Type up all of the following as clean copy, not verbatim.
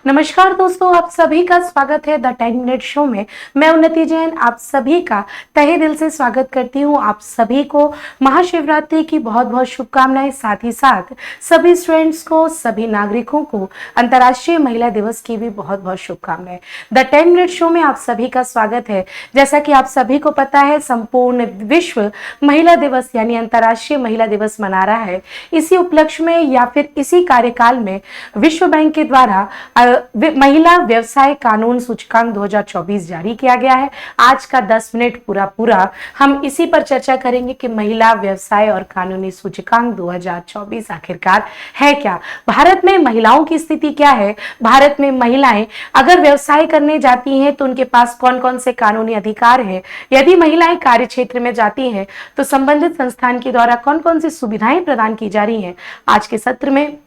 नमस्कार दोस्तों, आप सभी का स्वागत है द 10 मिनट शो में। मैं उन्नति जैन आप सभी का तहे दिल से स्वागत करती हूँ। आप सभी को महाशिवरात्रि की बहुत बहुत शुभकामनाएं, साथ ही साथ सभी स्टूडेंट्स को, सभी नागरिकों को अंतर्राष्ट्रीय महिला दिवस की भी बहुत बहुत शुभकामनाएं। द 10 मिनट शो में आप सभी का स्वागत है। जैसा कि आप सभी को पता है, संपूर्ण विश्व महिला दिवस यानी अंतर्राष्ट्रीय महिला दिवस मना रहा है। इसी उपलक्ष्य में या फिर इसी कार्यकाल में विश्व बैंक के द्वारा महिला व्यवसाय कानून सूचकांक 2024 जारी किया गया है। आज का 10 मिनट पूरा हम इसी पर चर्चा करेंगे कि महिला व्यवसाय और कानूनी सूचकांक 2024 आखिरकार है क्या, भारत में महिलाओं की स्थिति क्या है, भारत में महिलाएं अगर व्यवसाय करने जाती हैं तो उनके पास कौन कौन से कानूनी अधिकार हैं, यदि महिलाएं कार्य क्षेत्र में जाती हैं तो संबंधित संस्थान के द्वारा कौन कौन सी सुविधाएं प्रदान की जा रही हैं। आज के सत्र में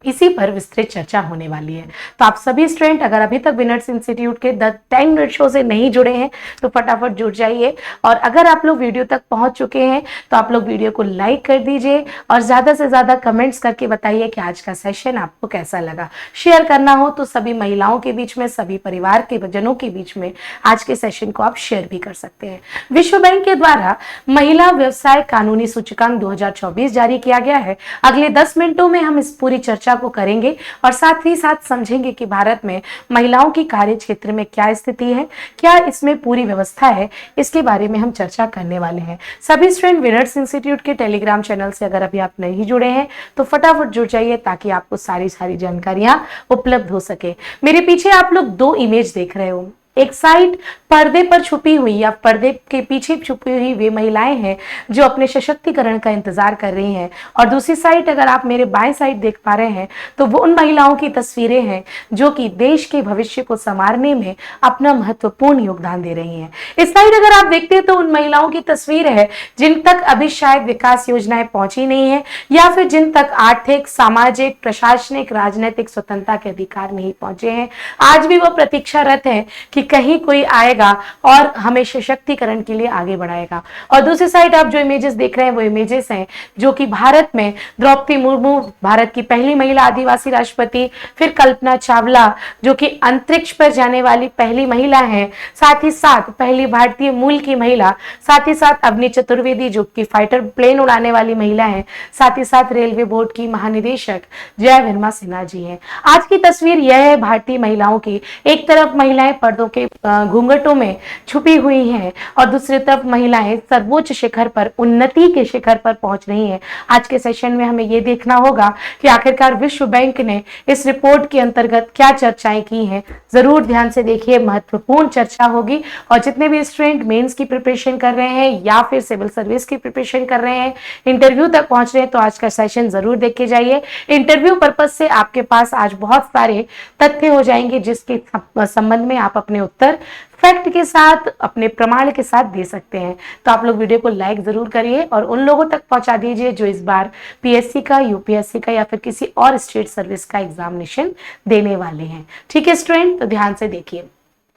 इसी पर विस्तृत चर्चा होने वाली है। तो आप सभी स्टूडेंट अगर अभी तक विनर्स इंस्टीट्यूट के द 10 मिनट शो से नहीं जुड़े हैं तो फटाफट जुड़ जाइए, और अगर आप लोग वीडियो तक पहुंच चुके हैं तो आप लोग वीडियो को लाइक कर दीजिए और ज्यादा से ज्यादा कमेंट्स करके बताइए कि आज का सेशन आपको कैसा लगा। शेयर करना हो तो सभी महिलाओं के बीच में, सभी परिवार के जनों के बीच में आज के सेशन को आप शेयर भी कर सकते हैं। विश्व बैंक के द्वारा महिला व्यवसाय कानूनी सूचकांक 2024 जारी किया गया है। अगले 10 मिनटों में हम इस पूरी चर्चा को करेंगे और साथ ही साथ समझेंगे कि भारत में महिलाओं की कार्य क्षेत्र में क्या स्थिति है, क्या इसमें पूरी व्यवस्था है, इसके बारे में हम चर्चा करने वाले हैं। सभी स्टूडेंट विनर्स इंस्टीट्यूट के टेलीग्राम चैनल से अगर अभी आप नहीं जुड़े हैं तो फटाफट जुड़ जाइए ताकि आपको सारी जानकारियां उपलब्ध हो सके। मेरे पीछे आप लोग 2 इमेज देख रहे हो। एक साइड पर्दे पर छुपी हुई या पर्दे के पीछे छुपी हुई वे महिलाएं हैं जो अपने सशक्तिकरण का इंतजार कर रही हैं, और दूसरी साइड अगर आप मेरे बाएं साइड देख पा रहे हैं तो वो उन महिलाओं की तस्वीरें हैं जो कि देश के भविष्य को संवारने में अपना महत्वपूर्ण योगदान दे रही हैं। इस साइड अगर आप देखते हैं तो उन महिलाओं की तस्वीर है जिन तक अभी शायद विकास योजनाएं पहुंची नहीं है, या फिर जिन तक आर्थिक, सामाजिक, प्रशासनिक, राजनीतिक स्वतंत्रता के अधिकार नहीं पहुंचे हैं। आज भी वो प्रतीक्षारत है कि कहीं कोई आएगा और हमें सशक्तिकरण के लिए आगे बढ़ाएगा। और दूसरी साइड आप जो इमेजेस देख रहे हैं वो इमेजेस हैं जो कि भारत में द्रौपदी मुर्मू, भारत की पहली महिला आदिवासी राष्ट्रपति, फिर कल्पना चावला जो कि अंतरिक्ष पर जाने वाली पहली महिला हैं, साथ ही साथ पहली भारतीय मूल की महिला, साथ ही साथ अवनी चतुर्वेदी जो कि फाइटर प्लेन उड़ाने वाली महिला हैं, साथ ही साथ रेलवे बोर्ड की महानिदेशक जय वर्मा सिन्हा जी हैं। आज की तस्वीर यह है भारतीय महिलाओं की। एक तरफ महिलाएं पर्दों के घूंघटों में छुपी हुई हैं और दूसरी तरफ महिलाएं सर्वोच्च शिखर पर, उन्नति के शिखर पर पहुंच रही हैं। आज के सेशन में हमें यह देखना होगा कि आखिरकार विश्व बैंक ने इस रिपोर्ट के अंतर्गत क्या चर्चाएं की हैं। जरूर ध्यान से देखिए, महत्वपूर्ण चर्चा होगी। और जितने भी स्टूडेंट मेंस की प्रिपरेशन कर रहे हैं या फिर सिविल सर्विस की प्रिपरेशन कर रहे हैं, इंटरव्यू तक पहुंच रहे हैं, तो आज का सेशन जरूर देख के जाइए। इंटरव्यू पर्पज से आपके पास आज बहुत सारे तथ्य हो जाएंगे जिसके संबंध में आप अपने उत्तर फैक्ट के साथ, अपने प्रमाण के साथ दे सकते हैं। तो आप लोग वीडियो को लाइक जरूर करिए और उन लोगों तक पहुंचा दीजिए जो इस बार पीएससी का, यूपीएससी का या फिर किसी और स्टेट सर्विस का एग्जामिनेशन देने वाले हैं। ठीक है स्टूडेंट, तो ध्यान से देखिए।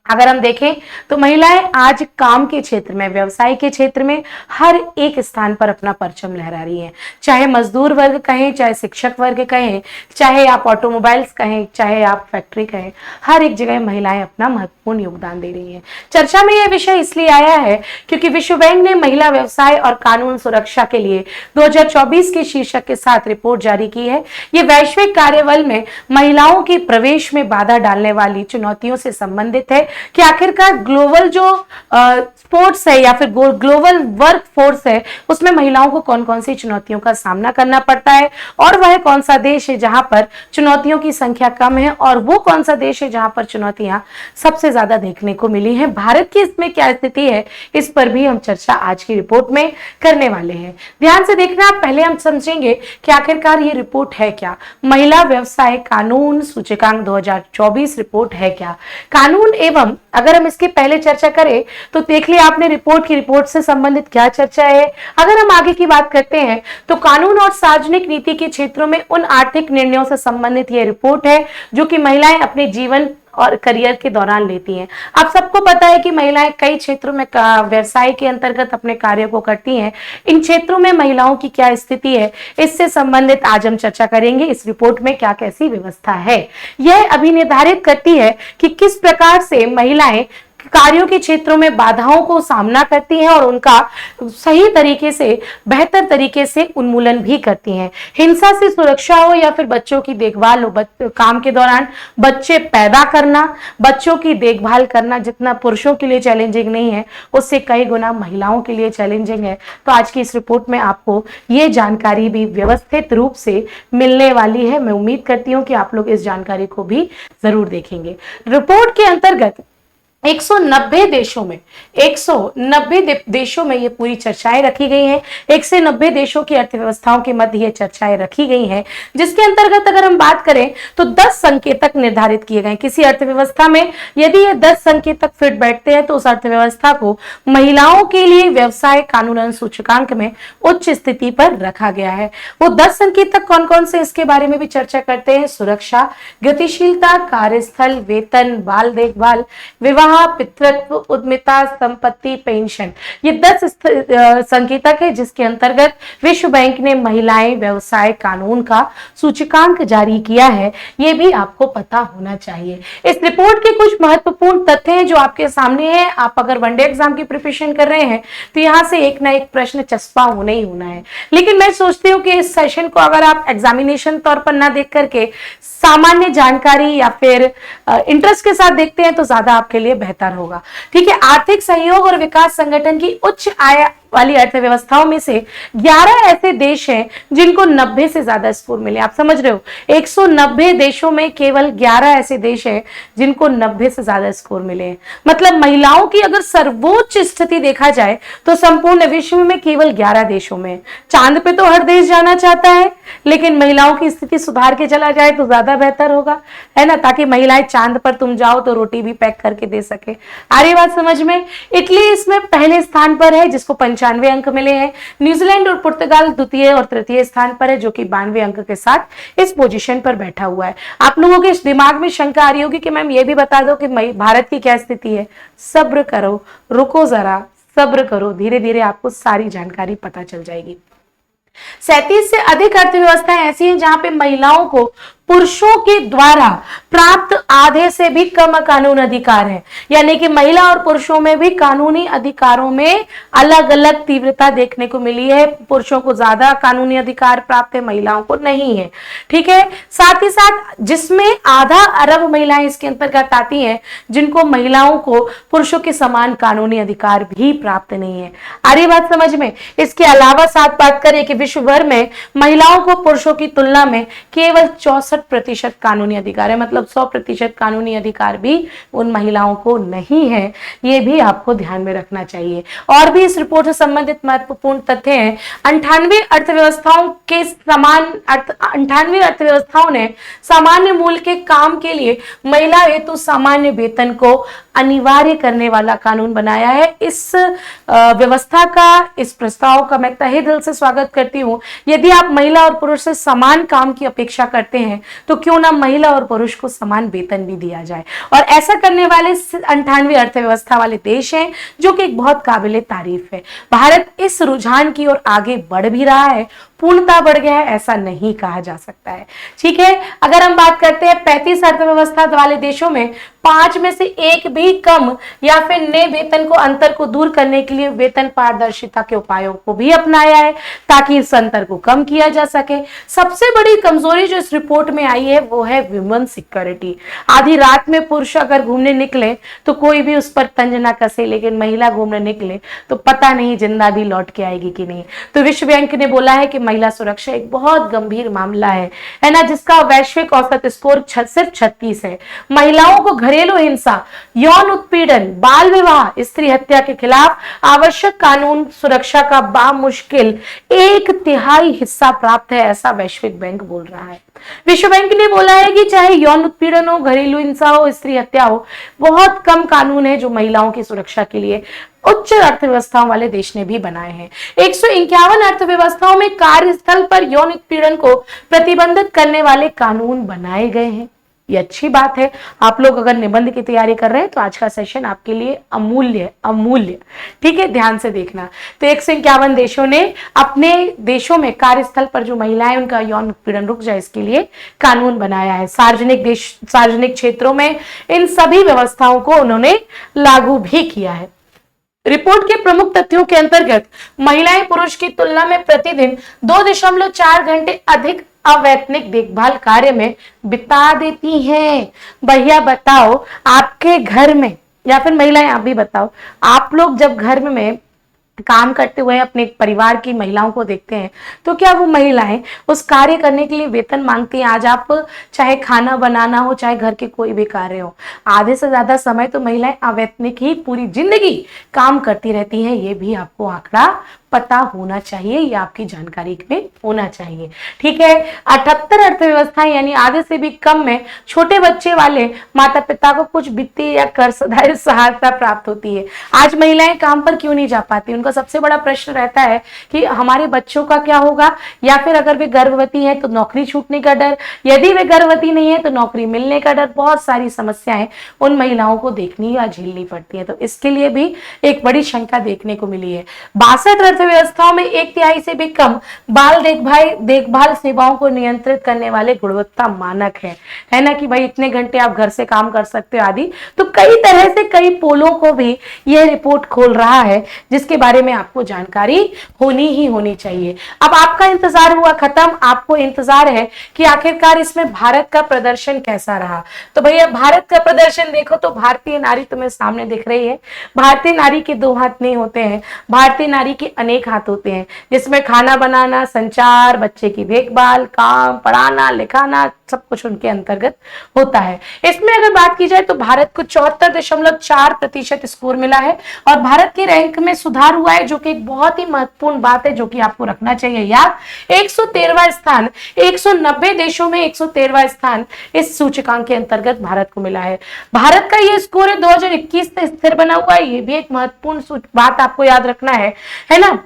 अगर हम देखें तो महिलाएं आज काम के क्षेत्र में, व्यवसाय के क्षेत्र में हर एक स्थान पर अपना परचम लहरा रही हैं। चाहे मजदूर वर्ग कहें, चाहे शिक्षक वर्ग कहें, चाहे आप ऑटोमोबाइल्स कहें, चाहे आप फैक्ट्री कहें, हर एक जगह महिलाएं अपना महत्वपूर्ण योगदान दे रही हैं। चर्चा में यह विषय इसलिए आया है क्योंकि विश्व बैंक ने महिला व्यवसाय और कानून सुरक्षा के लिए 2024 के शीर्षक के साथ रिपोर्ट जारी की है। ये वैश्विक कार्यबल में महिलाओं के प्रवेश में बाधा डालने वाली चुनौतियों से संबंधित है कि आखिरकार ग्लोबल जो स्पोर्ट्स है या फिर ग्लोबल वर्क फोर्स है उसमें महिलाओं को कौन कौन सी चुनौतियों का सामना करना पड़ता है, और वह कौन सा देश है जहां पर चुनौतियों की संख्या कम है, और वो कौन सा देश है जहां पर चुनौतियां सबसे ज्यादा देखने को मिली हैं। भारत की इसमें क्या स्थिति है, इस पर भी हम चर्चा आज की रिपोर्ट में करने वाले हैं। ध्यान से देखना, पहले हम समझेंगे कि आखिरकार ये रिपोर्ट है क्या। महिला व्यवसाय कानून सूचकांक 2024 रिपोर्ट है क्या। कानून एवं अगर हम इसके पहले चर्चा करें तो देख लिया आपने रिपोर्ट से संबंधित क्या चर्चा है। अगर हम आगे की बात करते हैं तो कानून और सार्वजनिक नीति के क्षेत्रों में उन आर्थिक निर्णयों से संबंधित यह रिपोर्ट है जो कि महिलाएं अपने जीवन और करियर के दौरान लेती हैं। आप सबको पता है कि महिलाएं कई क्षेत्रों में व्यवसाय के अंतर्गत अपने कार्य को करती हैं। इन क्षेत्रों में महिलाओं की क्या स्थिति है, इससे संबंधित आज हम चर्चा करेंगे। इस रिपोर्ट में क्या कैसी व्यवस्था है, यह अभी निर्धारित करती है कि किस प्रकार से महिलाएं कार्यों के क्षेत्रों में बाधाओं को सामना करती हैं और उनका सही तरीके से, बेहतर तरीके से उन्मूलन भी करती हैं। हिंसा से सुरक्षा हो या फिर बच्चों की देखभाल हो, काम के दौरान बच्चे पैदा करना, बच्चों की देखभाल करना जितना पुरुषों के लिए चैलेंजिंग नहीं है, उससे कई गुना महिलाओं के लिए चैलेंजिंग है। तो आज की इस रिपोर्ट में आपको ये जानकारी भी व्यवस्थित रूप से मिलने वाली है। मैं उम्मीद करती हूँ कि आप लोग इस जानकारी को भी जरूर देखेंगे। रिपोर्ट के अंतर्गत 190 देशों में ये पूरी चर्चाएं रखी गई हैं। 190 देशों की अर्थव्यवस्थाओं के मध्य ये चर्चाएं रखी गई हैं, जिसके अंतर्गत अगर हम बात करें तो 10 संकेतक निर्धारित किए गए। किसी अर्थव्यवस्था में यदि ये 10 संकेतक फिट बैठते हैं तो उस अर्थव्यवस्था को महिलाओं के लिए व्यवसाय कानूनन सूचकांक में उच्च स्थिति पर रखा गया है। वो 10 संकेतक कौन कौन से, इसके बारे में भी चर्चा करते हैं। सुरक्षा, गतिशीलता, कार्यस्थल, वेतन, बाल देखभाल, विवाह, पितृत्व, उद्यमिता, संपत्ति, पेंशन, ये 10 संकेतक है जिसके अंतर्गत विश्व बैंक ने महिलाएं व्यवसाय कानून का सूचकांक जारी किया है। ये भी आपको पता होना चाहिए। इस रिपोर्ट के कुछ महत्वपूर्ण तथ्य हैं जो आपके सामने हैं। आप अगर वनडे एग्जाम की प्रिपरेशन कर रहे हैं तो यहां से एक ना एक प्रश्न चस्पा होना ही होना है। लेकिन मैं सोचती हूँ कि इस सेशन को अगर आप एग्जामिनेशन तौर पर ना देख करके सामान्य जानकारी या फिर इंटरेस्ट के साथ देखते हैं तो ज्यादा आपके लिए बेहतर होगा। ठीक है। आर्थिक सहयोग और विकास संगठन की उच्च आय वाली अर्थव्यवस्थाओं में से 11 ऐसे देश हैं जिनको 90 से ज्यादा स्कोर मिले। आप समझ रहे हो, 190 देशों में केवल 11 ऐसे देश हैं जिनको 90 से ज्यादा स्कोर मिले हैं। मतलब महिलाओं की अगर सर्वोच्च स्थिति देखा जाए तो संपूर्ण विश्व में केवल 11 देशों में। चांद पे तो हर देश जाना चाहता है, लेकिन महिलाओं की स्थिति सुधार के चला जाए तो ज्यादा बेहतर होगा, है ना, ताकि महिलाएं चांद पर तुम जाओ तो रोटी भी पैक करके दे सके। आ रही बात समझ में। इटली इसमें पहले स्थान पर है जिसको 95 अंक मिले हैं। न्यूजीलैंड और पुर्तगाल द्वितीय और तृतीय स्थान पर है जो कि 92 अंक के साथ इस पोजीशन पर बैठा हुआ है। आप लोगों के दिमाग में शंका आ रही होगी कि मैम ये भी बता दो कि भारत की क्या स्थिति है। सब्र करो, रुको जरा, सब्र करो, धीरे धीरे आपको सारी जानकारी पता चल जाएगी। 37 से अधिक अर्थव्यवस्थाएं ऐसी हैं जहां पे महिलाओं को पुरुषों के द्वारा प्राप्त आधे से भी कम कानून अधिकार है। यानी कि महिला और पुरुषों में भी कानूनी अधिकारों में अलग अलग तीव्रता देखने को मिली है। पुरुषों को ज्यादा कानूनी अधिकार प्राप्त है, महिलाओं को नहीं है। ठीक है। साथ ही साथ जिसमें आधा अरब महिलाएं इसके अंतर्गत आती हैं जिनको महिलाओं को पुरुषों के समान कानूनी अधिकार भी प्राप्त नहीं है। आ रही बात समझ में। इसके अलावा साथ बात करें कि विश्व भर में महिलाओं को पुरुषों की तुलना में केवल 64% कानूनी अधिकार है। मतलब 100% कानूनी अधिकार भी उन महिलाओं को नहीं है। ये भी आपको ध्यान में रखना चाहिए। और भी इस रिपोर्ट से संबंधित महत्वपूर्ण तथ्य हैं। 98 अर्थव्यवस्थाओं ने सामान्य मूल्य के काम के लिए महिला हेतु सामान्य वेतन को अनिवार्य करने वाला कानून बनाया है। इस व्यवस्था का, इस प्रस्ताव का मैं तहे दिल से स्वागत करती हूँ। यदि आप महिला और पुरुष से समान काम की अपेक्षा करते हैं तो क्यों ना महिला और पुरुष को समान वेतन भी दिया जाए। और ऐसा करने वाले 98 अर्थव्यवस्था वाले देश हैं जो कि एक बहुत काबिले तारीफ है। भारत इस रुझान की ओर आगे बढ़ भी रहा है, पूर्णता बढ़ गया है ऐसा नहीं कहा जा सकता है। ठीक है। अगर हम बात करते हैं 35 अर्थव्यवस्था वाले देशों में 5 में से एक भी कम या फिर नए वेतन को अंतर को दूर करने के लिए वेतन पारदर्शिता के उपायों को भी अपनाया है ताकि इस अंतर को कम किया जा सके। सबसे बड़ी कमजोरी जो इस रिपोर्ट में आई है वो है वुमेन सिक्योरिटी। आधी रात में पुरुष अगर घूमने निकले तो कोई भी उस पर तंज ना कसे, लेकिन महिला घूमने निकले तो पता नहीं जिंदा भी लौट के आएगी कि नहीं। तो विश्व बैंक ने बोला है कि महिला सुरक्षा एक बहुत गंभीर मामला है ना, जिसका वैश्विक औसत स्कोर सिर्फ 36 है। महिलाओं को घरेलू हिंसा, यौन उत्पीड़न, बाल विवाह, स्त्री हत्या के खिलाफ आवश्यक कानून सुरक्षा का बामुश्किल 1/3 हिस्सा प्राप्त है, ऐसा वैश्विक बैंक बोल रहा है। विश्व बैंक ने बोला है कि चाहे यौन उत्पीड़न हो, घरेलू हिंसा हो, स्त्री हत्या हो, बहुत कम कानून है जो महिलाओं की सुरक्षा के लिए उच्च अर्थव्यवस्थाओं वाले देश ने भी बनाए हैं। 151 अर्थव्यवस्थाओं में कार्यस्थल पर यौन उत्पीड़न को प्रतिबंधित करने वाले कानून बनाए गए हैं। ये अच्छी बात है। आप लोग अगर निबंध की तैयारी कर रहे हैं तो आज का सेशन आपके लिए अमूल्य अमूल्य, ठीक है, ध्यान से देखना। तो 151 देशों ने अपने देशों में कार्यस्थल पर जो महिलाएं उनका यौन उत्पीड़न रुक जाए इसके लिए कानून बनाया है। सार्वजनिक क्षेत्रों में इन सभी व्यवस्थाओं को उन्होंने लागू भी किया है। रिपोर्ट के प्रमुख तथ्यों के अंतर्गत महिलाएं पुरुष की तुलना में प्रतिदिन 2.4 घंटे अधिक अवैतनिक देखभाल कार्य में बिता देती हैं। भैया बताओ, आपके घर में, या फिर महिलाएं आप भी बताओ, आप लोग जब घर में काम करते हुए अपने परिवार की महिलाओं को देखते हैं तो क्या वो महिलाएं उस कार्य करने के लिए वेतन मांगती हैं? आज आप चाहे खाना बनाना हो, चाहे घर के कोई भी कार्य हो, आधे से ज्यादा समय तो महिलाएं अवैतनिक ही पूरी जिंदगी काम करती रहती हैं। ये भी आपको आंकड़ा पता होना चाहिए, ये आपकी जानकारी में होना चाहिए, ठीक है। 78 अर्थव्यवस्थाएं यानी आधे से भी कम में छोटे बच्चे वाले माता पिता को कुछ वित्तीय या कर्जदायी सहायता प्राप्त होती है। आज महिलाएं काम पर क्यों नहीं जा पाती? उनका सबसे बड़ा प्रश्न रहता है कि हमारे बच्चों का क्या होगा, या फिर अगर वे गर्भवती है तो नौकरी छूटने का डर, यदि वे गर्भवती नहीं है तो नौकरी मिलने का डर। बहुत सारी समस्याएं उन महिलाओं को देखनी या झेलनी पड़ती है। तो इसके लिए भी एक बड़ी शंका देखने को मिली है। 62 व्यवस्थाओं में 1/3 से भी कम बाल देखभाल सेवाओं को नियंत्रित करने वाले गुणवत्ता मानक है ना, कि भाई इतने घंटे आप घर से काम कर सकते हो आदि। तो कई तरह से कई पोलों को भी यह रिपोर्ट खोल रहा है जिसके बारे में आपको जानकारी होनी ही होनी चाहिए। अब आपका इंतजार हुआ खत्म, आपको इंतजार है कि आखिरकार इसमें भारत का प्रदर्शन कैसा रहा। तो भैया भारत का प्रदर्शन देखो तो भारतीय नारी तुम्हें सामने दिख रही है। भारतीय नारी के 2 हाथ नहीं होते हैं, भारतीय नारी के अनेक हाथ होते हैं, जिसमें खाना बनाना, संचार, बच्चे की देखभाल, काम, पढ़ाना, लिखाना, सब कुछ उनके अंतर्गत होता है। इसमें अगर बात की जाए तो भारत को 74.4% स्कोर मिला है और भारत के रैंक में सुधार हुआ है, जो कि एक बहुत ही महत्वपूर्ण बात है, जो कि आपको रखना चाहिए याद। 113वां स्थान, 190 देशों में 113वां स्थान इस सूचकांक के अंतर्गत भारत को मिला है। भारत का ये स्कोर है 2021 से स्थिर बना हुआ है, ये भी एक महत्वपूर्ण बात आपको याद रखना है ना।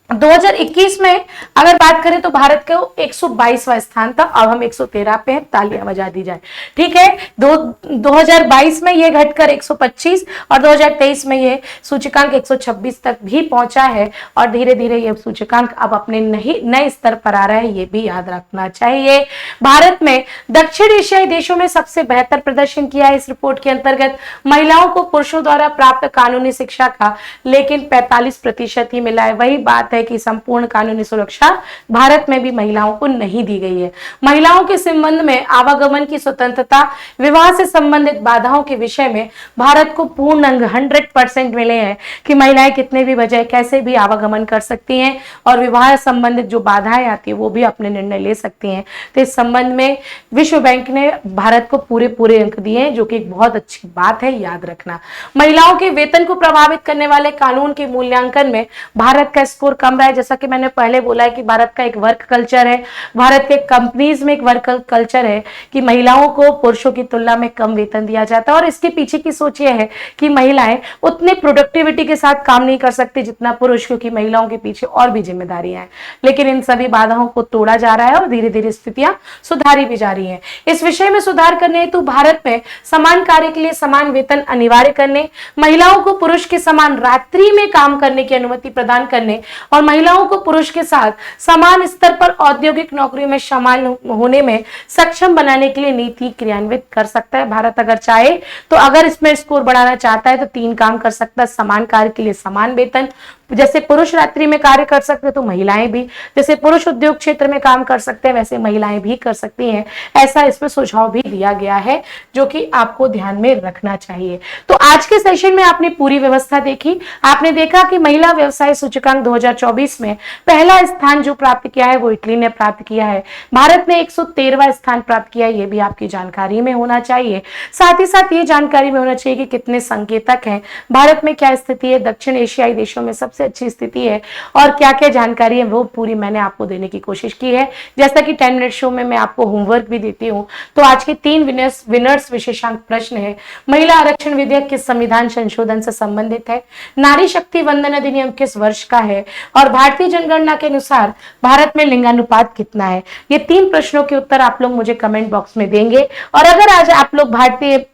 2021 में अगर बात करें तो भारत का 122वां स्थान था, अब हम 113 पे हैं, तालियां बजा दी जाए, ठीक है। 2022 में ये घटकर 125 और 2023 में ये सूचकांक 126 तक भी पहुंचा है और धीरे धीरे ये सूचकांक अब अपने नए स्तर पर आ रहा है, ये भी याद रखना चाहिए। भारत में दक्षिण एशियाई देशों में सबसे बेहतर प्रदर्शन किया है इस रिपोर्ट के अंतर्गत। महिलाओं को पुरुषों द्वारा प्राप्त कानूनी शिक्षा का लेकिन 45% ही मिला है। वही बात है कि संपूर्ण कानूनी सुरक्षा भारत में भी महिलाओं को नहीं दी गई है। महिलाओं के संबंध में आवागमन की स्वतंत्रता, विवाह से संबंधित बाधाओं के विषय में भारत को पूर्ण अंक 100% मिले हैं कि महिलाएं कितने भी वजह कैसे भी आवागमन कर सकती हैं और विवाह संबंधित जो बाधाएं आती है वो भी अपने निर्णय ले सकती हैं। तो इस संबंध में विश्व बैंक ने भारत को पूरे अंक दिए हैं, जो कि एक बहुत अच्छी बात है, याद रखना। महिलाओं के वेतन को प्रभावित करने वाले कानून के मूल्यांकन में भारत का स्कोर कम रहा है। जैसा कि मैंने पहले बोला है कि भारत का एक वर्क कल्चर है, भारत के कंपनीज में एक वर्क कल्चर है कि महिलाओं को पुरुषों की तुलना में कम वेतन दिया जाता है। और इसके पीछे की सोच ये है कि महिलाएं उतनी प्रोडक्टिविटी के साथ काम नहीं कर सकती जितना पुरुष, क्योंकि महिलाओं के पीछे और भी जिम्मेदारियां हैं। लेकिन इन सभी बाधाओं को तोड़ा जा रहा है और धीरे धीरे स्थितियां सुधारी भी जा रही है। इस विषय में सुधार करने हेतु भारत में समान कार्य के लिए समान वेतन अनिवार्य करने, महिलाओं को पुरुष के समान रात्रि में काम करने की अनुमति प्रदान करने और महिलाओं को पुरुष के साथ समान स्तर पर औद्योगिक नौकरियों में शामिल होने में सक्षम बनाने के लिए नीति क्रियान्वित कर सकता है भारत अगर चाहे तो। अगर इसमें स्कोर बढ़ाना चाहता है तो 3 काम कर सकता है। समान कार्य के लिए समान वेतन, जैसे पुरुष रात्रि में कार्य कर सकते हैं तो महिलाएं भी, जैसे पुरुष उद्योग क्षेत्र में काम कर सकते हैं वैसे महिलाएं भी कर सकती हैं। ऐसा इसमें सुझाव भी दिया गया है, जो कि आपको ध्यान में रखना चाहिए। तो आज के सेशन में आपने पूरी व्यवस्था देखी। आपने देखा कि महिला व्यवसाय सूचकांक 2024 में पहला स्थान जो प्राप्त किया है वो इटली ने प्राप्त किया है। भारत ने 113वां स्थान प्राप्त किया है, ये भी आपकी जानकारी में होना चाहिए। साथ ही साथ ये जानकारी में होना चाहिए कि कितने संकेतक हैं, भारत में क्या स्थिति है, दक्षिण एशियाई देशों में सबसे अच्छी स्थिति है और क्या क्या जानकारी है वो पूरी मैंने आपको देने की कोशिश की है। जैसा कि 10 मिनट शो में मैं आपको होमवर्क भी देती हूँ। तो आज के 3 विनर्स विशेषांक प्रश्न है। महिला आरक्षण विधेयक किस संविधान संशोधन से संबंधित है? नारी शक्ति वंदन अधिनियम किस वर्ष का है? और भारतीय जनगणना के अनुसार भारत में लिंगानुपात कितना है? ये 3 प्रश्नों के उत्तर आप लोग मुझे कमेंट बॉक्स में देंगे। और अगर आज आप लोग भारतीय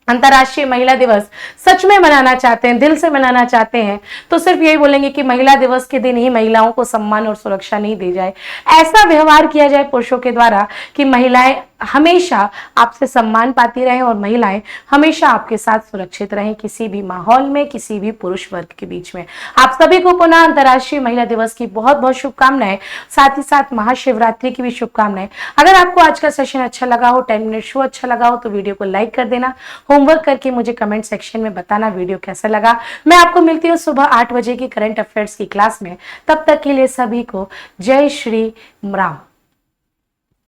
अंतर्राष्ट्रीय महिला दिवस सच में मनाना चाहते हैं, दिल से मनाना चाहते हैं, तो सिर्फ यही बोलेंगे कि महिला दिवस के दिन ही महिलाओं को सम्मान और सुरक्षा नहीं दी जाए, ऐसा व्यवहार किया जाए पुरुषों के द्वारा कि महिलाएं हमेशा आपसे सम्मान पाती रहें और महिलाएं हमेशा आपके साथ सुरक्षित रहें किसी भी माहौल में, किसी भी पुरुष वर्ग के बीच में। आप सभी को पुनः अंतर्राष्ट्रीय महिला दिवस की बहुत बहुत शुभकामनाएं, साथ ही साथ महाशिवरात्रि की भी शुभकामनाएं। अगर आपको आज का सेशन अच्छा लगा हो, 10 मिनट शो अच्छा लगा हो, तो वीडियो को लाइक कर देना, होमवर्क करके मुझे कमेंट सेक्शन में बताना वीडियो कैसा लगा। मैं आपको मिलती हूँ सुबह 8 बजे की करंट अफेयर्स की क्लास में। तब तक के लिए सभी को जय श्री राम।